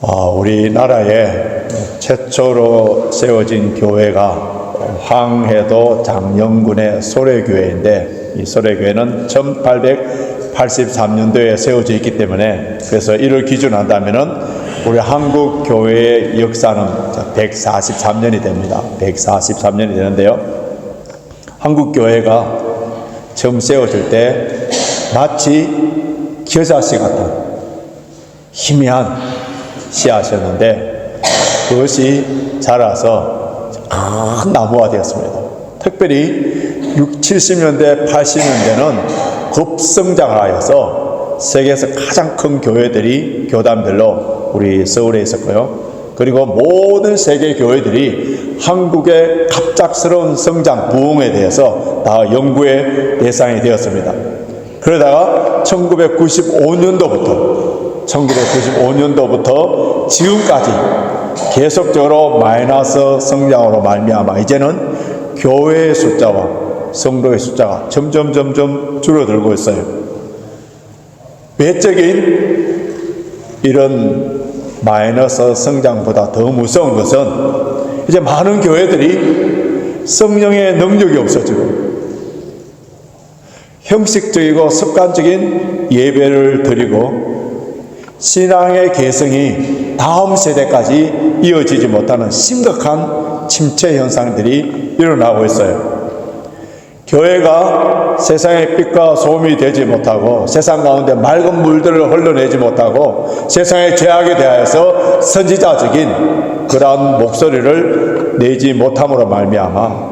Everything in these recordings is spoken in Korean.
우리나라에 최초로 세워진 교회가 황해도 장영군의 소래교회인데, 이 소래교회는 1883년도에 세워져 있기 때문에, 그래서 이를 기준으로 한다면은 우리 한국 교회의 역사는 143년이 됩니다. 143년이 되는데요, 한국 교회가 처음 세워질 때 마치 겨자씨 같은 희미한 씨앗이었는데, 그것이 자라서 큰 나무가 되었습니다. 특별히 70년대, 80년대는 급성장을 하여서 세계에서 가장 큰 교회들이 교단별로 우리 서울에 있었고요. 그리고 모든 세계 교회들이 한국의 갑작스러운 성장, 부흥에 대해서 다 연구의 대상이 되었습니다. 그러다가 1995년도부터 지금까지 계속적으로 마이너스 성장으로 말미암아 이제는 교회의 숫자와 성도의 숫자가 점점 줄어들고 있어요. 외적인 이런 마이너스 성장보다 더 무서운 것은 이제 많은 교회들이 성령의 능력이 없어지고 형식적이고 습관적인 예배를 드리고 신앙의 개성이 다음 세대까지 이어지지 못하는 심각한 침체 현상들이 일어나고 있어요. 교회가 세상의 빛과 소음이 되지 못하고 세상 가운데 맑은 물들을 흘러내지 못하고 세상의 죄악에 대하여서 선지자적인 그러한 목소리를 내지 못함으로 말미암아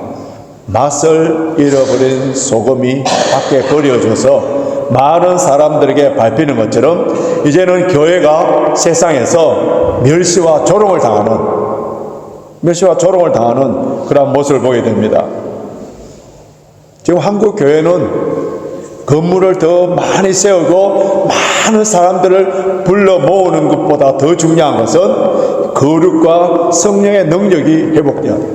맛을 잃어버린 소금이 밖에 버려져서 많은 사람들에게 밟히는 것처럼 이제는 교회가 세상에서 멸시와 조롱을 당하는 그런 모습을 보게 됩니다. 지금 한국 교회는 건물을 더 많이 세우고 많은 사람들을 불러 모으는 것보다 더 중요한 것은 거룩과 성령의 능력이 회복되어야 합니다.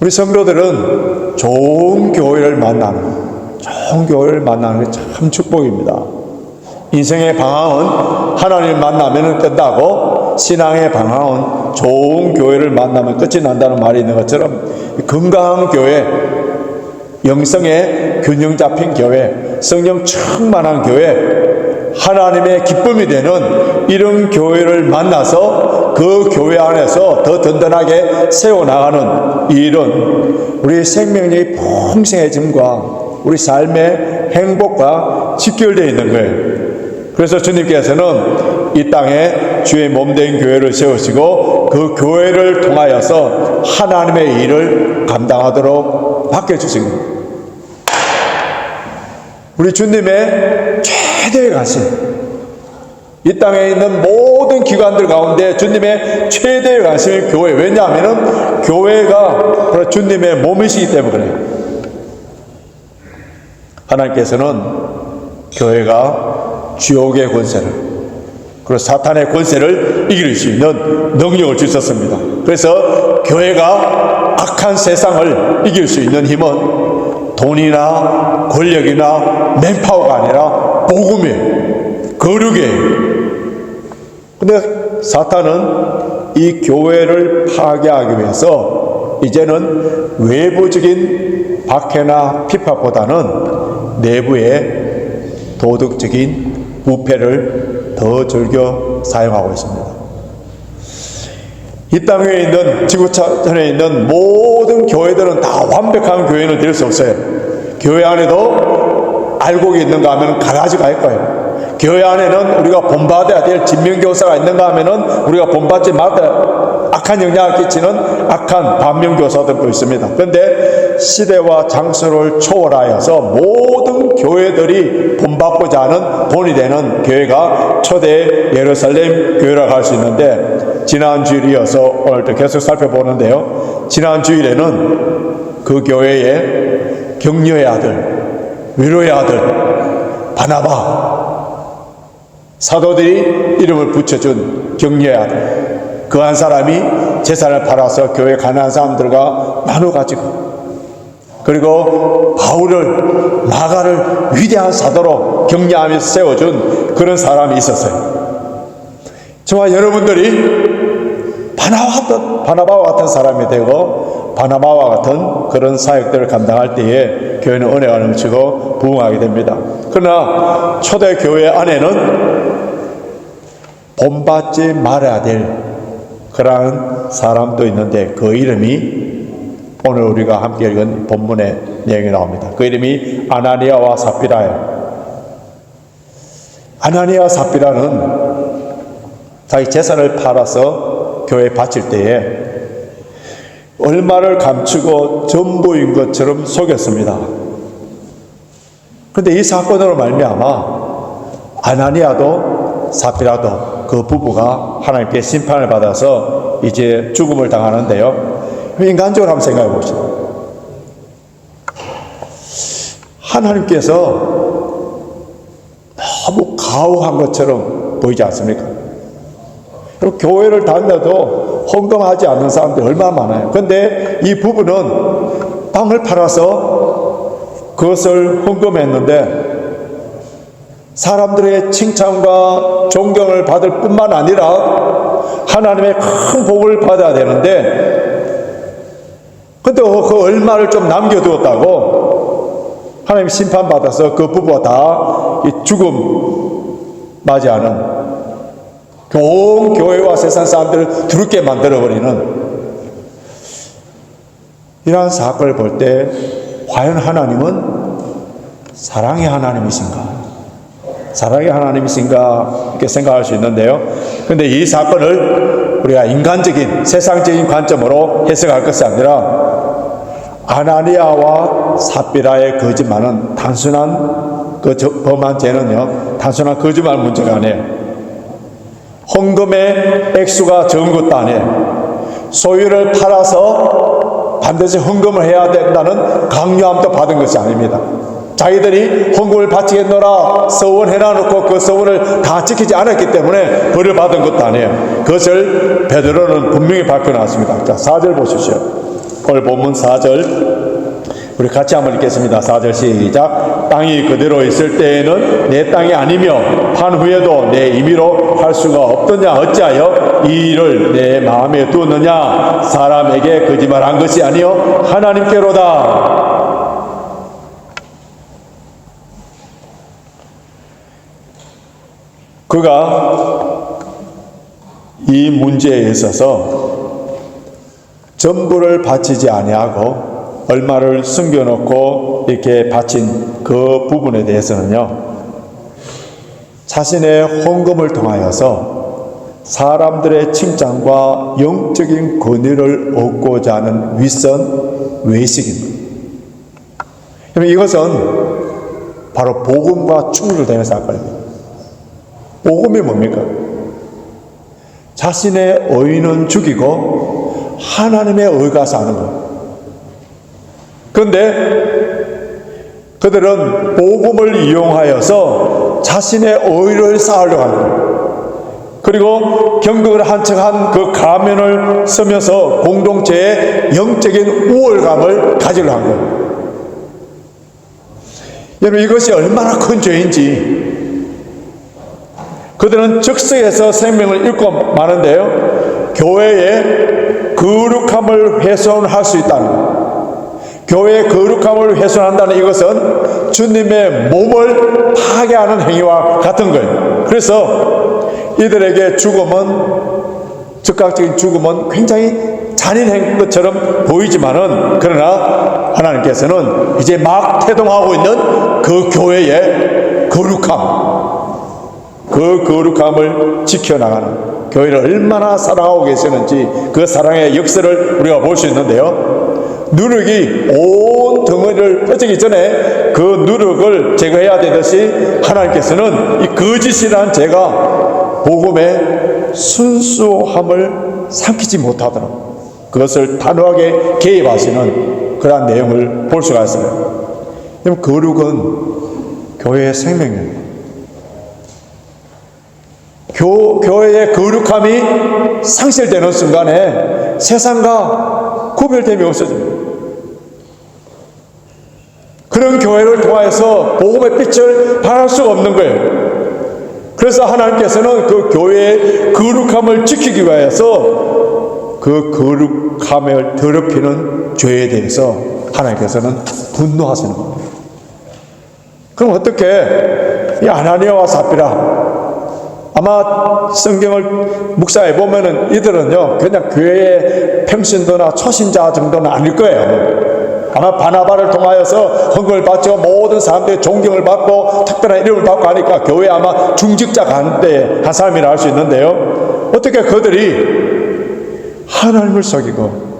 우리 성도들은 좋은 교회를 만나는 게 참 축복입니다. 인생의 방황은 하나님을 만나면 끝나고 신앙의 방황은 좋은 교회를 만나면 끝이 난다는 말이 있는 것처럼 건강한 교회, 영성의 균형 잡힌 교회, 성령 충만한 교회, 하나님의 기쁨이 되는 이런 교회를 만나서 그 교회 안에서 더 든든하게 세워나가는 이런 우리 생명력이 풍성해짐과 우리 삶의 행복과 직결되어 있는 거예요. 그래서 주님께서는 이 땅에 주의 몸된 교회를 세우시고 그 교회를 통하여서 하나님의 일을 감당하도록 맡겨주신 겁니다. 우리 주님의 최대의 관심, 이 땅에 있는 모든 기관들 가운데 주님의 최대의 관심이 교회. 왜냐하면 교회가 주님의 몸이시기 때문에 그래요. 하나님께서는 교회가 지옥의 권세를, 그리고 사탄의 권세를 이길 수 있는 능력을 주셨습니다. 그래서 교회가 악한 세상을 이길 수 있는 힘은 돈이나 권력이나 맨파워가 아니라 복음이에요. 거룩이에요. 근데 사탄은 이 교회를 파괴하기 위해서 이제는 외부적인 박해나 핍박보다는 내부의 도덕적인 부패를 더 즐겨 사용하고 있습니다. 이 땅 위에 있는 지구촌에 있는 모든 교회들은 다 완벽한 교회는 될 수 없어요. 교회 안에도 알곡이 있는가 하면 가라지가 있고요. 교회 안에는 우리가 본받아야 될 진명교사가 있는가 하면은 우리가 본받지 말아야 악한 영향을 끼치는 악한 반면교사들도 있습니다. 그런데 시대와 장소를 초월하여서 모든 교회들이 본받고자 하는 본이 되는 교회가 초대 예루살렘 교회라고 할 수 있는데, 지난 주일 이어서 오늘도 계속 살펴보는데요, 지난 주일에는 그 교회의 격려의 아들, 위로의 아들 바나바, 사도들이 이름을 붙여준 격려의 아들, 그 한 사람이 재산을 팔아서 교회 가난한 사람들과 나눠가지고, 그리고 바울을, 마가를 위대한 사도로 격려하면서 세워준 그런 사람이 있었어요. 저와 여러분들이 바나바와 같은 사람이 되고 바나바와 같은 그런 사역들을 감당할 때에 교회는 은혜가 넘치고 부흥하게 됩니다. 그러나 초대교회 안에는 본받지 말아야 될 그러한 사람도 있는데 그 이름이 오늘 우리가 함께 읽은 본문의 내용이 나옵니다. 그 이름이 아나니아와 삽비라예요. 아나니아 삽비라는 자기 재산을 팔아서 교회에 바칠 때에 얼마를 감추고 전부인 것처럼 속였습니다. 그런데 이 사건으로 말미암아 아나니아도 삽비라도 그 부부가 하나님께 심판을 받아서 이제 죽음을 당하는데요. 인간적으로 한번 생각해 보시죠. 하나님께서 너무 가혹한 것처럼 보이지 않습니까? 그리고 교회를 다녀도 헌금하지 않는 사람들이 얼마나 많아요. 그런데 이 부부는 땅을 팔아서 그것을 헌금했는데 사람들의 칭찬과 존경을 받을 뿐만 아니라 하나님의 큰 복을 받아야 되는데 근데 그 얼마를 좀 남겨두었다고 하나님 심판받아서 그 부부가 다 죽음 맞이하는 온 교회와 세상 사람들을 두렵게 만들어버리는 이러한 사건을 볼 때 과연 하나님은 사랑의 하나님이신가? 사랑의 하나님이신가? 이렇게 생각할 수 있는데요. 그런데 이 사건을 우리가 인간적인 세상적인 관점으로 해석할 것이 아니라 아나니아와 삽비라의 거짓말은 단순한 그 범한 죄는요 단순한 거짓말 문제가 아니에요. 헌금의 액수가 적은 것도 아니에요. 소유를 팔아서 반드시 헌금을 해야 된다는 강요함도 받은 것이 아닙니다. 자기들이 헌금을 바치겠노라 서원해놔놓고 그 서원을 다 지키지 않았기 때문에 벌을 받은 것도 아니에요. 그것을 베드로는 분명히 밝혀놨습니다. 자, 4절 보십시오. 오늘 본문 4절 우리 같이 한번 읽겠습니다. 4절 시작. 땅이 그대로 있을 때에는 내 땅이 아니며 판 후에도 내 임의로 할 수가 없더냐 어찌하여 이 일을 내 마음에 두었느냐 사람에게 거짓말한 것이 아니요 하나님께로다. 그가 이 문제에 있어서 전부를 바치지 아니하고 얼마를 숨겨놓고 이렇게 바친 그 부분에 대해서는요 자신의 헌금을 통하여서 사람들의 칭찬과 영적인 권위를 얻고자 하는 윗선 외식입니다. 이것은 바로 복음과 충돌되는 사건입니다. 복음이 뭡니까? 자신의 의는 죽이고 하나님의 의가 사는 것. 그런데 그들은 복음을 이용하여서 자신의 의를 쌓으려고 하는 거예요. 그리고 경극을 한 척한 그 가면을 쓰면서 공동체의 영적인 우월감을 가지려고 한 거예요. 여러분 이것이 얼마나 큰 죄인지 그들은 즉석에서 생명을 잃고 마는데요 교회의 거룩함을 훼손할 수 있다는 거예요. 교회의 거룩함을 훼손한다는 이것은 주님의 몸을 파괴하는 행위와 같은 거예요. 그래서 이들에게 죽음은 즉각적인 죽음은 굉장히 잔인한 것처럼 보이지만은 그러나 하나님께서는 이제 막 태동하고 있는 그 교회의 거룩함 그 거룩함을 지켜나가는 교회를 얼마나 사랑하고 계시는지 그 사랑의 역사를 우리가 볼 수 있는데요 누룩이 온 덩어리를 펴지기 전에 그 누룩을 제거해야 되듯이 하나님께서는 이 거짓이라는 죄가 복음의 순수함을 삼키지 못하도록 그것을 단호하게 개입하시는 그러한 내용을 볼 수가 있어요. 거룩은 교회의 생명이에요. 교회의 거룩함이 상실되는 순간에 세상과 구별됨이 없어집니다. 그런 교회를 통하여서 복음의 빛을 발할 수가 없는 거예요. 그래서 하나님께서는 그 교회의 거룩함을 지키기 위해서 그 거룩함을 더럽히는 죄에 대해서 하나님께서는 분노하시는 겁니다. 그럼 어떻게 이 아나니아와 삽비라, 아마 성경을 묵상해 보면은 이들은요 그냥 교회의 평신도나 초신자 정도는 아닐 거예요. 아마 바나바를 통하여서 헌금을 받죠. 모든 사람들의 존경을 받고 특별한 이름을 받고 하니까 교회 아마 중직자 가운데 한 사람이라 할 수 있는데요, 어떻게 그들이 하나님을 속이고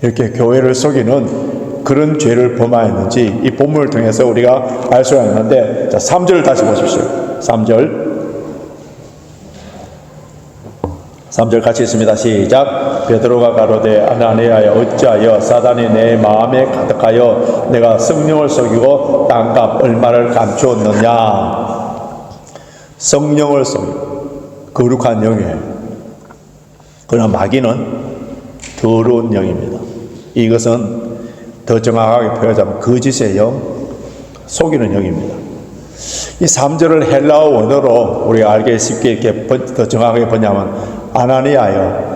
이렇게 교회를 속이는 그런 죄를 범하였는지 이 본문을 통해서 우리가 알 수가 있는데, 자 3절 다시 보십시오. 3절 같이 있습니다. 시작. 베드로가 가로되 아나니아여 어찌하여 사단이 내 마음에 가득하여 내가 성령을 속이고 땅값 얼마를 감추었느냐. 성령을 속이고 거룩한 영이에요. 그러나 마귀는 더러운 영입니다. 이것은 더 정확하게 표현하자면 거짓의 영, 속이는 영입니다. 이 3절을 헬라어 원어로 우리가 알기 쉽게 이렇게 더 정확하게 보냐면 아나니아여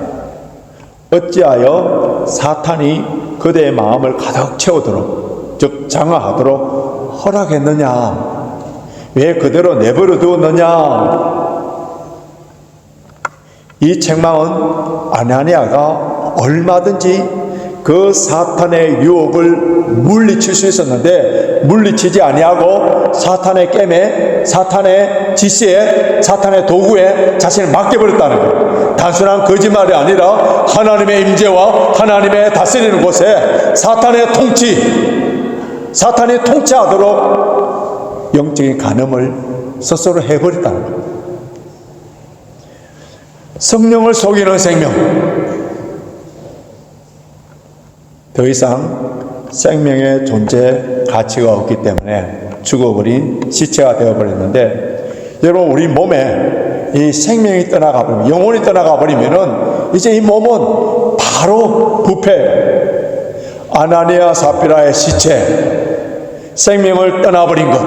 어찌하여 사탄이 그대의 마음을 가득 채우도록, 즉 장악하도록 허락했느냐. 왜 그대로 내버려 두었느냐. 이 책망은 아나니아가 얼마든지 그 사탄의 유혹을 물리칠 수 있었는데 물리치지 아니하고 사탄의 게임에, 사탄의 지시에, 사탄의 도구에 자신을 맡겨버렸다는 거예요. 단순한 거짓말이 아니라 하나님의 임재와 하나님의 다스리는 곳에 사탄의 사탄이 통치하도록 영적인 간음을 스스로 해버렸다는 거예요. 성령을 속이는 생명, 더 이상 생명의 존재 가치가 없기 때문에 죽어버린 시체가 되어버렸는데, 여러분 우리 몸에 이 생명이 떠나가 버리면, 영혼이 떠나가 버리면은 이제 이 몸은 바로 부패, 아나니아 삽비라의 시체, 생명을 떠나버린 것,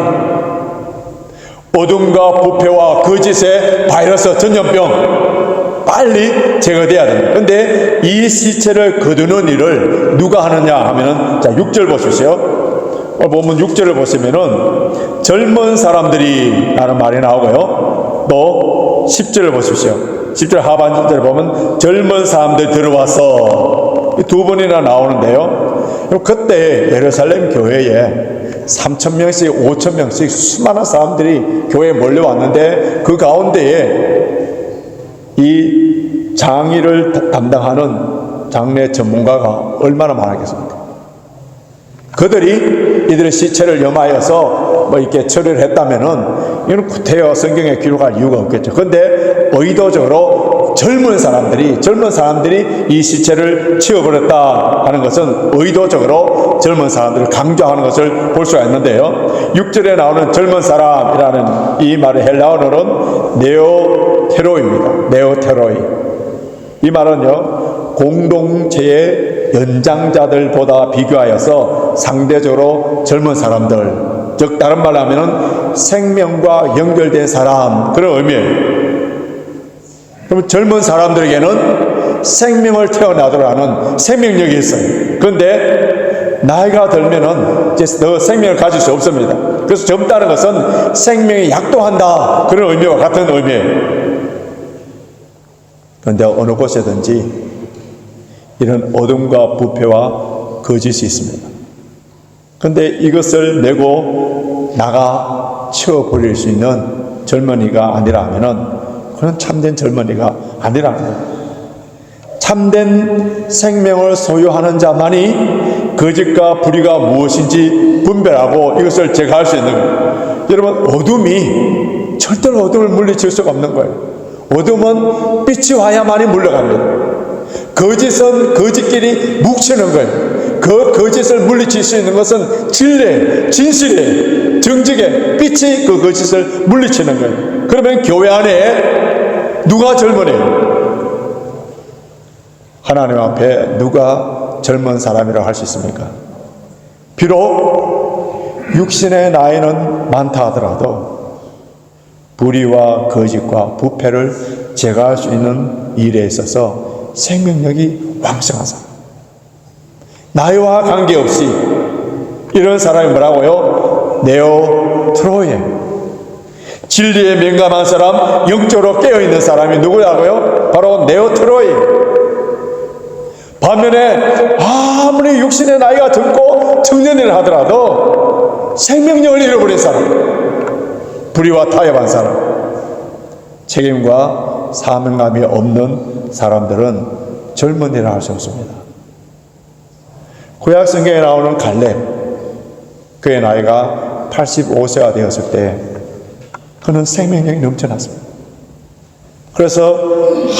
어둠과 부패와 거짓의 바이러스 전염병 빨리 제거돼야 됩니다. 그런데 이 시체를 거두는 일을 누가 하느냐 하면은, 자 6절 보십시오. 보면 6절을 보시면은 젊은 사람들이 라는 말이 나오고요, 또 10절을 보십시오. 10절 하반절을 보면 젊은 사람들 들어와서 두 번이나 나오는데요, 그때 예루살렘 교회에 3,000명씩 5,000명씩 수많은 사람들이 교회에 몰려왔는데 그 가운데에 이 장의를 담당하는 장례 전문가가 얼마나 많았겠습니까? 그들이 이들의 시체를 염하여서 뭐 이렇게 처리를 했다면은 이건 구태여 성경에 기록할 이유가 없겠죠. 그런데 의도적으로 젊은 사람들이 이 시체를 치워버렸다 하는 것은 의도적으로 젊은 사람들을 강조하는 것을 볼 수가 있는데요, 6절에 나오는 젊은 사람이라는 이 말의 헬라어는 네오테로입니다. 네오테로이. 이 말은요, 공동체의 연장자들보다 비교하여서 상대적으로 젊은 사람들, 즉 다른 말로 하면은 생명과 연결된 사람, 그런 의미예요. 그럼 젊은 사람들에게는 생명을 태어나도록 하는 생명력이 있어요. 그런데 나이가 들면은 이제 더 생명을 가질 수 없습니다. 그래서 젊다는 것은 생명이 약도한다, 그런 의미와 같은 의미예요. 그런데 어느 곳에든지 이런 어둠과 부패와 거짓이 있습니다. 그런데 이것을 내고 나가 치워버릴 수 있는 젊은이가 아니라면은 그건 참된 젊은이가 아니라는 거예요. 참된 생명을 소유하는 자만이 거짓과 불의가 무엇인지 분별하고 이것을 제거할 수 있는 거예요. 여러분, 어둠이 절대로 어둠을 물리칠 수가 없는 거예요. 어둠은 빛이 와야만이 물러갑니다. 거짓은 거짓끼리 묵히는 거예요. 그 거짓을 물리칠 수 있는 것은 진리에, 진실에, 정직에 빛이 그 거짓을 물리치는 거예요. 그러면 교회 안에 누가 젊은이에요? 하나님 앞에 누가 젊은 사람이라고 할 수 있습니까? 비록 육신의 나이는 많다 하더라도 불의와 거짓과 부패를 제거할 수 있는 일에 있어서 생명력이 왕성한 사람. 나이와 관계없이 이런 사람이 뭐라고요? 네오트로에. 진리에 민감한 사람, 영적으로 깨어있는 사람이 누구라고요? 바로 네오트로에. 반면에 아무리 육신의 나이가 젊고 청년이라 하더라도 생명력을 잃어버린 사람, 불의와 타협한 사람, 책임과 사명감이 없는 사람들은 젊은이라 할 수 없습니다. 구약 성경에 나오는 갈렙, 그의 나이가 85세가 되었을 때 그는 생명력이 넘쳐났습니다. 그래서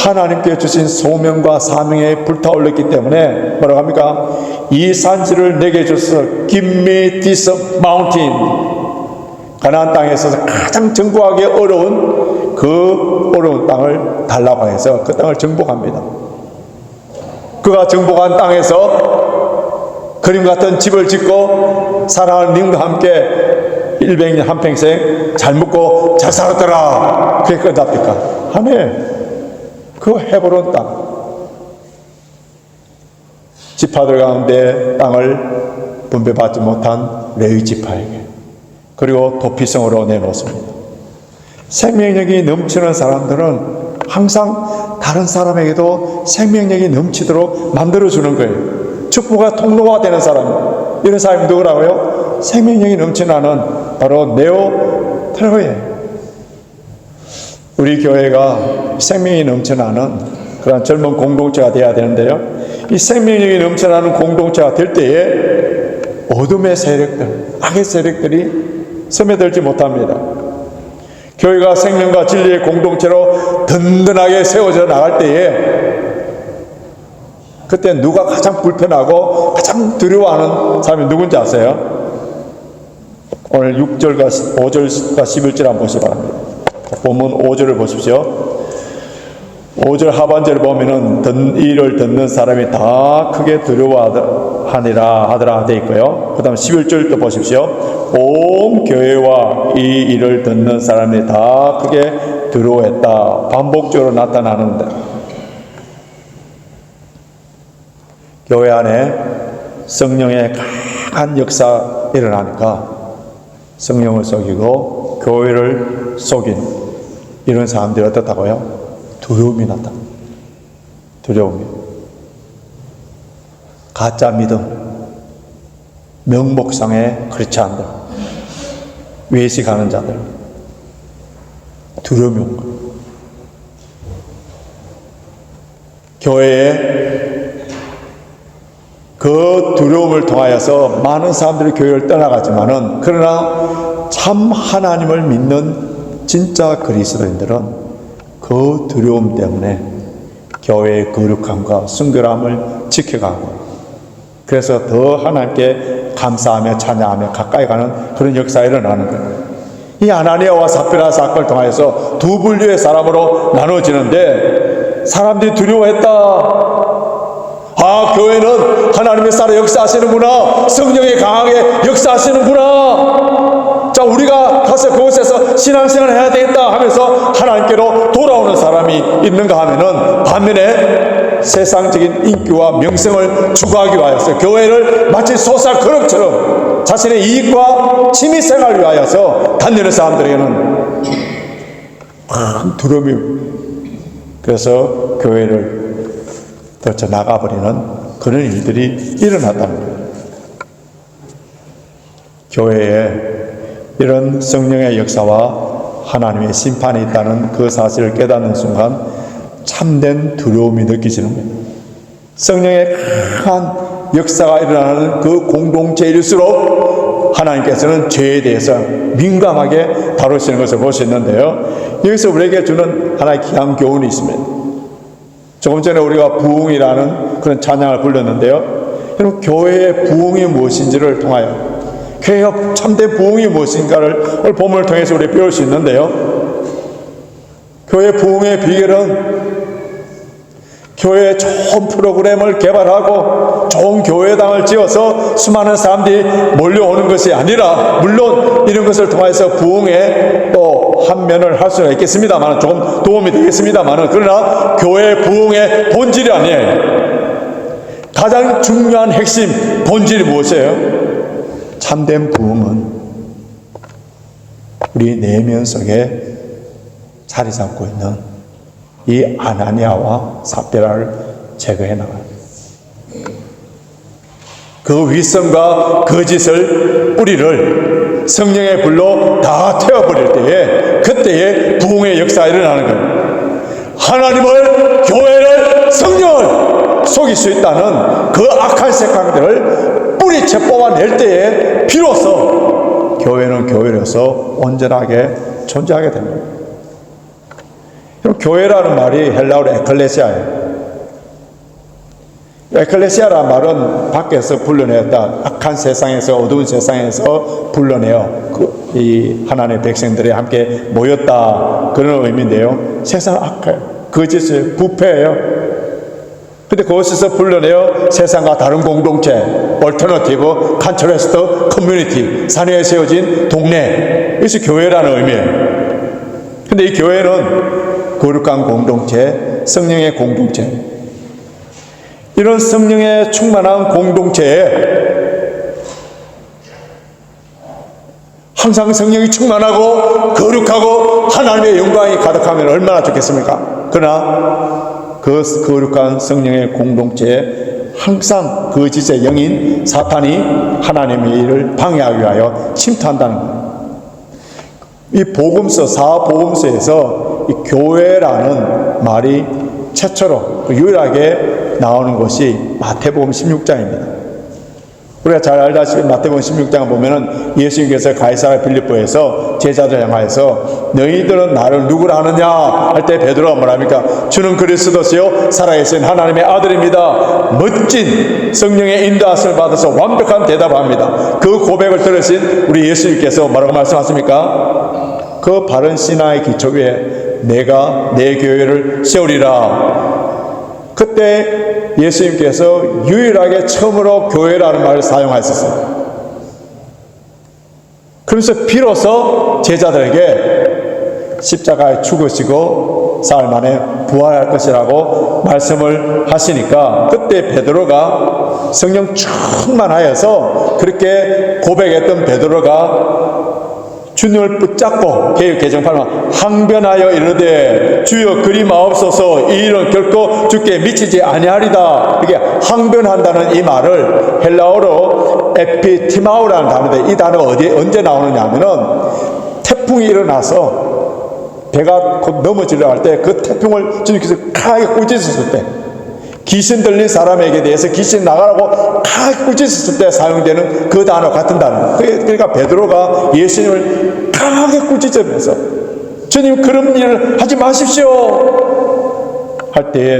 하나님께 주신 소명과 사명에 불타올렸기 때문에 뭐라고 합니까? 이 산지를 내게 주소서. Give me this mountain. 가나안 땅에 있어서 가장 정복하기 어려운 그 어려운 땅을 달라고 해서 그 땅을 정복합니다. 그가 정복한 땅에서 그림 같은 집을 짓고 사랑하는 님과 함께 100년 한평생 잘 먹고 잘 살았더라. 그게 끝납니까? 아멘. 그 헤브론 땅, 지파들 가운데 땅을 분배받지 못한 레위 지파에게, 그리고 도피성으로 내놓습니다. 생명력이 넘치는 사람들은 항상 다른 사람에게도 생명력이 넘치도록 만들어주는 거예요. 축복의 통로가 되는 사람, 이런 사람이 누구라고요? 생명력이 넘치는 바로 네오트로에. 우리 교회가 생명이 넘쳐나는 그런 젊은 공동체가 되어야 되는데요, 이 생명력이 넘쳐나는 공동체가 될 때에 어둠의 세력들, 악의 세력들이 스며들지 못합니다. 교회가 생명과 진리의 공동체로 든든하게 세워져 나갈 때에 그때 누가 가장 불편하고 가장 두려워하는 사람이 누군지 아세요? 오늘 6절과 5절과 11절 한번 보시기 바랍니다. 본문 5절을 보십시오. 5절 하반절을 보면은 이를 듣는 사람이 다 크게 두려워하니라 하더라 되어 있고요. 그 다음 11절도 보십시오. 온 교회와 이 일을 듣는 사람이 다 크게 두려워했다. 반복적으로 나타나는데, 교회 안에 성령의 강한 역사 일어나니까 성령을 속이고 교회를 속인 이런 사람들이 어떻다고요? 두려움이 났다. 두려움이. 가짜 믿음, 명목상의 크리스찬들, 외식하는 자들, 두려움이 온 거예요. 교회에 그 두려움을 통하여서 많은 사람들이 교회를 떠나가지만은, 그러나 참 하나님을 믿는 진짜 그리스도인들은 그 두려움 때문에 교회의 거룩함과 순결함을 지켜가고, 그래서 더 하나님께 감사하며 찬양하며 가까이 가는 그런 역사가 일어나는 거예요. 이 아나니아와 삽비라 사건을 통하여서 두 분류의 사람으로 나눠지는데, 사람들이 두려워했다. 아, 교회는 하나님의 살아 역사하시는구나, 성령이 강하게 역사하시는구나, 자, 우리가 가서 그곳에서 신앙생활을 해야 되겠다 하면서 하나님께로 돌아오는 사람이 있는가 하면은, 반면에 세상적인 인기와 명성을 추구하기 위하여서 교회를 마치 소사 그릇처럼 자신의 이익과 취미생활을 위하여서 다니는 사람들에게는 큰 두려움이, 그래서 교회를 떨쳐 나가버리는 그런 일들이 일어났다는 거예요. 교회에 이런 성령의 역사와 하나님의 심판이 있다는 그 사실을 깨닫는 순간 참된 두려움이 느껴지는 거예요. 성령의 강한 역사가 일어나는 그 공동체일수록 하나님께서는 죄에 대해서 민감하게 다루시는 것을 볼 수 있는데요, 여기서 우리에게 주는 하나의 귀한 교훈이 있습니다. 조금 전에 우리가 부흥이라는 그런 찬양을 불렀는데요, 여러분, 교회의 부흥이 무엇인지를 통하여, 교회의 참된 부흥이 무엇인가를 오늘 본문을 통해서 우리 배울 수 있는데요, 교회 부흥의 비결은 교회에 좋은 프로그램을 개발하고 좋은 교회당을 지어서 수많은 사람들이 몰려오는 것이 아니라, 물론 이런 것을 통해서 부흥에 또 한 면을 할 수는 있겠습니다만, 조금 도움이 되겠습니다만, 그러나 교회 부흥의 본질이 아니에요. 가장 중요한 핵심 본질이 무엇이에요? 참된 부흥은 우리 내면 속에 자리 잡고 있는 이 아나니아와 삽비라를 제거해 나가요. 그 위선과 거짓을, 뿌리를 성령의 불로 다 태워버릴 때에, 그때에 부흥의 역사가 일어나는 거예요. 하나님을, 교회를, 성령을 속일 수 있다는 그 악한 색깔들을 뿌리채 뽑아낼 때에 비로소 교회는 교회로서 온전하게 존재하게 됩니다. 교회라는 말이 헬라어로 에클레시아예요. 에클레시아라는 말은 밖에서 불러내었다, 악한 세상에서, 어두운 세상에서 불러내어 이 하나님의 백성들이 함께 모였다, 그런 의미인데요. 세상은 악해요. 거짓이에요. 부패예요. 근데 그곳에서 불러내어 세상과 다른 공동체, 얼터너티브, 컨트레스트, 커뮤니티, 산 위에 세워진 동네, 이것이 교회라는 의미예요. 근데 이 교회는 거룩한 공동체, 성령의 공동체, 이런 성령에 충만한 공동체에 항상 성령이 충만하고 거룩하고 하나님의 영광이 가득하면 얼마나 좋겠습니까? 그러나 그 거룩한 성령의 공동체에 항상 거짓의 영인 사탄이 하나님의 일을 방해하기 위하여 침투한다는 거예요. 이 복음서, 사복음서에서 이 교회라는 말이 최초로 유일하게 나오는 것이 마태복음 16장입니다. 우리가 잘 알다시피 마태복음 16장을 보면은 예수님께서 가이사랴 필리포에서 제자들 향하여서 너희들은 나를 누구라 하느냐 할 때 베드로가 뭐랍니까? 주는 그리스도시요 살아계신 하나님의 아들입니다. 멋진 성령의 인도하심을 받아서 완벽한 대답을 합니다. 그 고백을 들으신 우리 예수님께서 뭐라고 말씀하십니까? 그 바른 신화의 기초 위에 내가 내 교회를 세우리라. 그때 예수님께서 유일하게 처음으로 교회라는 말을 사용하셨어요. 그래서 비로소 제자들에게 십자가에 죽으시고 사흘 만에 부활할 것이라고 말씀을 하시니까, 그때 베드로가 성령 충만하여서 그렇게 고백했던 베드로가 주님을 붙잡고 개정판은 항변하여 이르되 주여 그리 마옵소서, 이 일은 결코 주께 미치지 아니하리다. 이게 항변한다는 이 말을 헬라어로 에피티마우라는 단어인데, 이 단어가 언제 나오느냐 하면은 태풍이 일어나서 배가 곧 넘어지려 할 때 그 태풍을 주님께서 강하게 꾸짖으셨을 때, 귀신 들린 사람에게 대해서 귀신 나가라고 강하게 꾸짖었을 때 사용되는 그 단어 같은 단어. 그러니까 베드로가 예수님을 강하게 꾸짖으면서 주님 그런 일을 하지 마십시오 할 때에,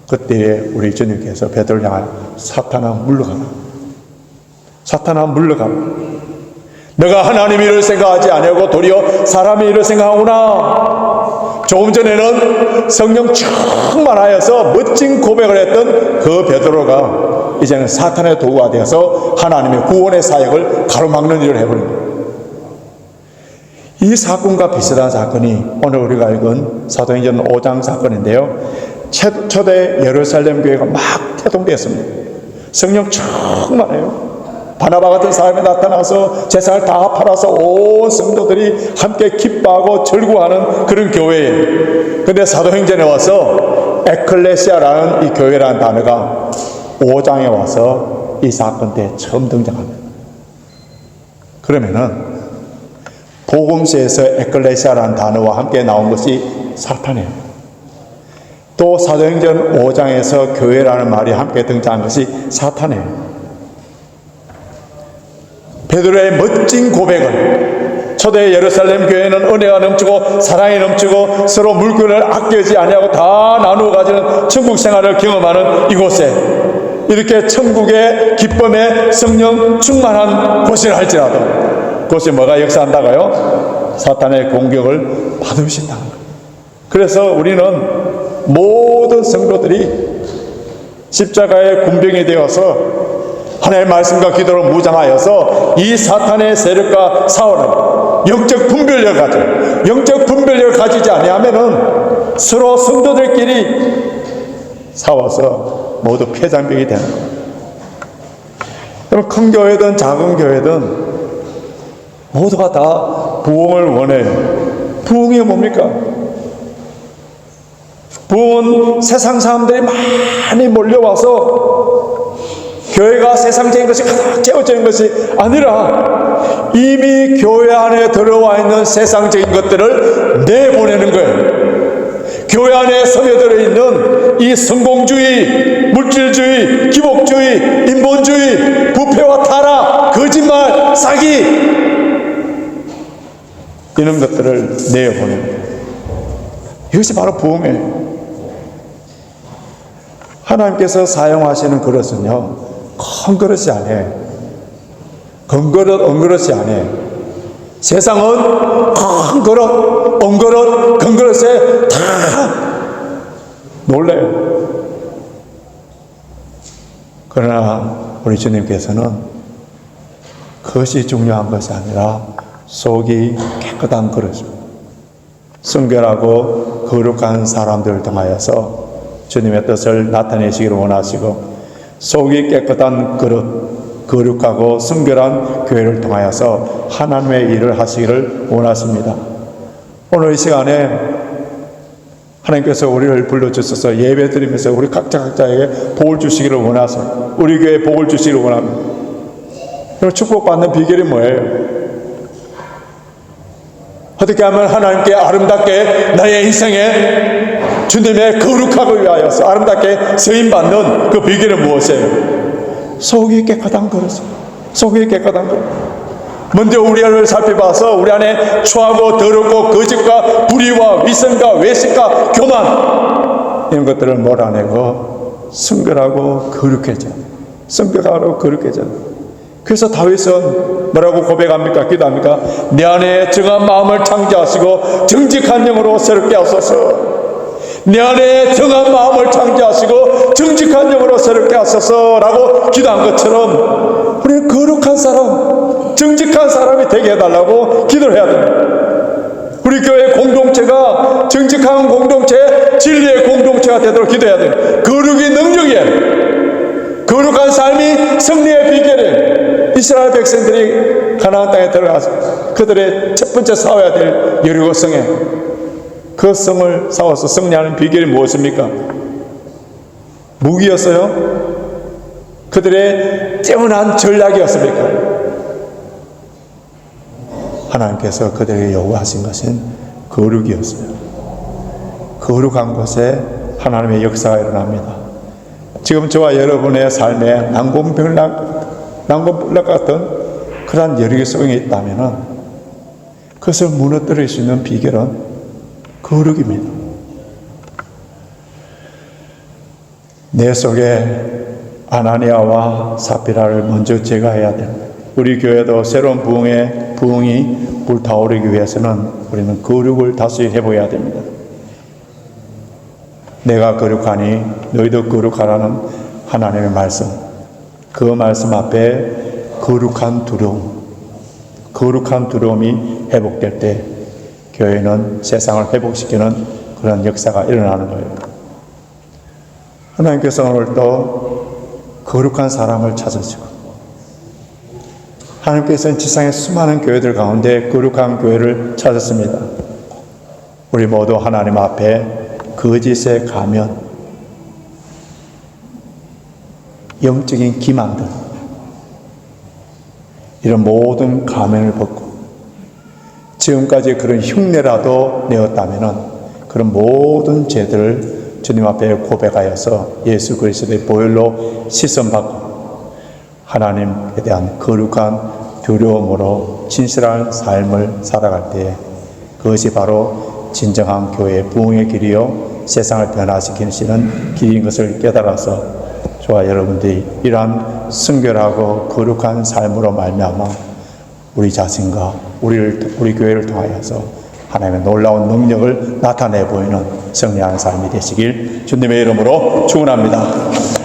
그때에 우리 주님께서 베드로를 향하여 사탄아 물러가라, 사탄아 물러가라, 너가 하나님의 일을 생각하지 아니하고 도리어 사람의 일을 생각하구나. 조금 전에는 성령 충만하여서 멋진 고백을 했던 그 베드로가 이제는 사탄의 도구가 되어서 하나님의 구원의 사역을 가로막는 일을 해버린 거예요. 이 사건과 비슷한 사건이 오늘 우리가 읽은 사도행전 5장 사건인데요, 초대 예루살렘 교회가 막 태동되었습니다. 성령 충만해요. 바나바 같은 사람이 나타나서 재산을 다 팔아서 온 성도들이 함께 기뻐하고 절구하는 그런 교회예요. 근데 사도행전에 와서 에클레시아라는 이 교회라는 단어가 5장에 와서 이 사건 때 처음 등장합니다. 그러면은 복음서에서 에클레시아라는 단어와 함께 나온 것이 사탄이에요. 또 사도행전 5장에서 교회라는 말이 함께 등장한 것이 사탄이에요. 베드로의 멋진 고백을, 초대 예루살렘 교회는 은혜가 넘치고 사랑이 넘치고 서로 물건을 아끼지 아니하고 다 나누어 가지는 천국 생활을 경험하는 이곳에, 이렇게 천국의 기쁨의 성령 충만한 곳이라 할지라도 그것이 뭐가 역사한다고요? 사탄의 공격을 받으신다는 거예요. 그래서 우리는 모든 성도들이 십자가의 군병이 되어서 하나님의 말씀과 기도로 무장하여서 이 사탄의 세력과 싸우는 영적 분별력을 가지지 아니하면은 서로 성도들끼리 싸워서 모두 폐장벽이 되는 거예요. 그럼 큰 교회든 작은 교회든 모두가 다 부흥을 원해요. 부흥이 뭡니까? 부흥은 세상 사람들이 많이 몰려와서 교회가 세상적인 것이 가득 채워져 있는 것이 아니라 이미 교회 안에 들어와 있는 세상적인 것들을 내보내는 거예요. 교회 안에 스며들어 있는 이 성공주의, 물질주의, 기복주의, 인본주의, 부패와 타락, 거짓말, 사기, 이런 것들을 내보내는 거예요. 이것이 바로 부흥이에요. 하나님께서 사용하시는 그릇은요, 큰 그릇이 아니에요. 금그릇, 은그릇이 아니에요. 세상은 큰 그릇, 은그릇, 금그릇에 다 놀래요. 그러나 우리 주님께서는 그것이 중요한 것이 아니라 속이 깨끗한 그릇입니다. 순결하고 거룩한 사람들을 통하여서 주님의 뜻을 나타내시기를 원하시고, 속이 깨끗한 그릇, 거룩하고 순결한 교회를 통하여서 하나님의 일을 하시기를 원하십니다. 오늘 이 시간에 하나님께서 우리를 불러주셔서 예배 드리면서 우리 각자에게 복을 주시기를 원하세요. 우리 교회에 복을 주시기를 원합니다. 그럼 축복받는 비결이 뭐예요? 어떻게 하면 하나님께 아름답게 나의 인생에 주님의 거룩함을 위하여서 아름답게 쓰임받는 그 비결은 무엇이에요? 속이 깨끗한 그릇. 속이 깨끗한 그릇. 먼저 우리를 살펴봐서 우리 안에 추하고 더럽고 거짓과 불의와 위선과 외식과 교만, 이런 것들을 몰아내고 순결하고 거룩해져. 순결하고 거룩해져. 그래서 다윗은 뭐라고 고백합니까? 기도합니까? 내 안에 정한 마음을 창조하시고 정직한 영으로 새롭게 하소서. 내 안에 정한 마음을 창조하시고 정직한 영으로 새롭게 하소서라고 기도한 것처럼 우리는 거룩한 사람, 정직한 사람이 되게 해달라고 기도를 해야 됩니다. 우리 교회 공동체가 정직한 공동체, 진리의 공동체가 되도록 기도해야 돼요. 거룩이 능력이에요. 거룩한 삶이 승리의 비결이에요. 이스라엘 백성들이 가나안 땅에 들어가서 그들의 첫 번째 싸워야 될 여리고 성에, 그 성을 싸워서 승리하는 비결이 무엇입니까? 무기였어요? 그들의 뛰어난 전략이었습니까? 하나님께서 그들에게 요구하신 것은 거룩이었어요. 거룩한 곳에 하나님의 역사가 일어납니다. 지금 저와 여러분의 삶에 난공불락 같은 그러한 여리고성이 있다면 그것을 무너뜨릴 수 있는 비결은 거룩입니다. 내 속에 아나니아와 사피라를 먼저 제거해야 됩니다. 우리 교회도 새로운 부흥이 불타오르기 위해서는 우리는 거룩을 다시 해보아야 됩니다. 내가 거룩하니 너희도 거룩하라는 하나님의 말씀, 그 말씀 앞에 거룩한 두려움이 회복될 때 교회는 세상을 회복시키는 그런 역사가 일어나는 거예요. 하나님께서 오늘도 거룩한 사람을 찾으시고, 하나님께서는 지상의 수많은 교회들 가운데 거룩한 교회를 찾았습니다. 우리 모두 하나님 앞에 거짓의 가면, 영적인 기만들, 이런 모든 가면을 벗고 지금까지 그런 흉내라도 내었다면 그런 모든 죄들을 주님 앞에 고백하여서 예수 그리스도의 보혈로 씻음받고 하나님에 대한 거룩한 두려움으로 진실한 삶을 살아갈 때 그것이 바로 진정한 교회의 부흥의 길이요 세상을 변화시키는 길인 것을 깨달아서 저와 여러분들이 이러한 순결하고 거룩한 삶으로 말미암아 우리 자신과 우리 교회를 통하여서 하나님의 놀라운 능력을 나타내 보이는 승리하는 삶이 되시길 주님의 이름으로 축원합니다.